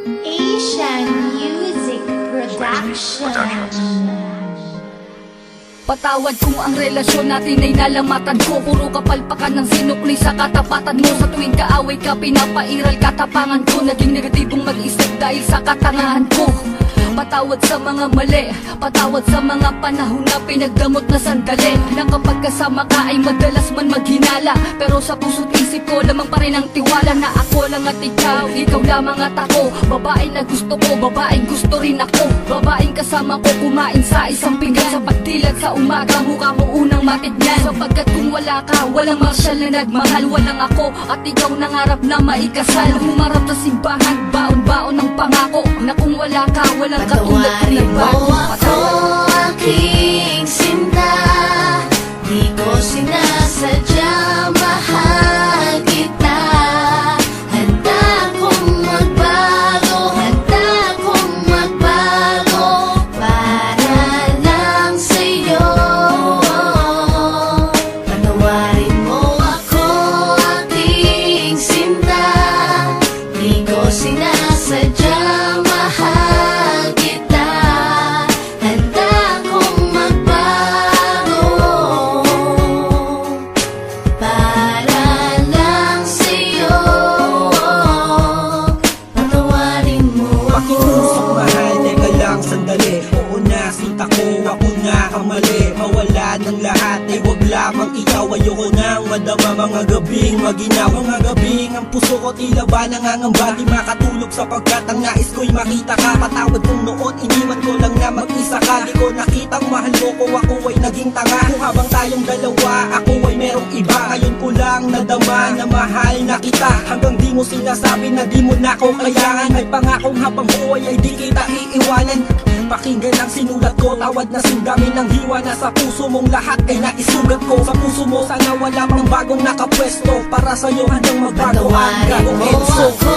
Asian Music Production. Patawad kung ang relasyon natin ay nalamatan ko. Puro kapalpakan ng sinukli sa katapatan mo. Sa tuwing kaaway ka, pinapairal katapangan ko. Naging negatibong mag-isip dahil sa katangahan ko. Patawad sa mga mali, patawad sa mga panahon na pinagdamot na sandali. Na kapag kasama ka ay madalas man maghinala, pero sa puso't isip ko lamang pa rin ang tiwala. Na ako lang at ikaw lamang at ako. Babae na gusto ko, babaeng gusto rin ako. Babaeng kasama ko kumain sa isang pinggan. Sa pagdilag sa umaga, mukha mo unang matignan. Sapagkat kung wala ka, walang marsyal na nagmahal. Walang ako at ikaw nangarap na maikasal. Humarap sa simbahan, baon-baon ng pangako. Na kung wala ka, walang katulad ko nagbago. Ako aking sinta, di ko sinasadya, mahal kita. Handa kong magbago, handa kong magbago, para lang sa'yo. Patawarin mo ako aking sinta, di ko sinasadya, mahal kita. Handa kong magbago, para lang sa'yo. Patawarin mo ako. Pakiusap mahal, teka lang sandali. Oo na, sinta ko, ako na ang mali. Mawala ng lahat, ay wag lamang ikaw. Ayoko nang madama mga gabing maginaw. Mga gabing ang puso ko tila ba nangangamba. Di makatulog sapagkat ang nais ko'y makita ka. Patawad kong noon, iniwan ko lang na mag-isa ka. Di ko nakitang mahal mo ko, ako ay naging tanga. Kung habang tayong dalawa, ako ay merong iba. Ngayon ko lang nadama na mahal na kita. Hanggang di mo sinasabi na di mo na ko kailangan. May pangakong habang buhay ay di kita iiwanan. Pakinggan ang sinulat ko, tawad na singgamin ng hiwa. Na sa puso mong lahat ay naisugat ko. Sa puso mo sana wala pang bagong nakapwesto. Para sa'yo handang magbago ang Patawarin gagong mo Enzo. ako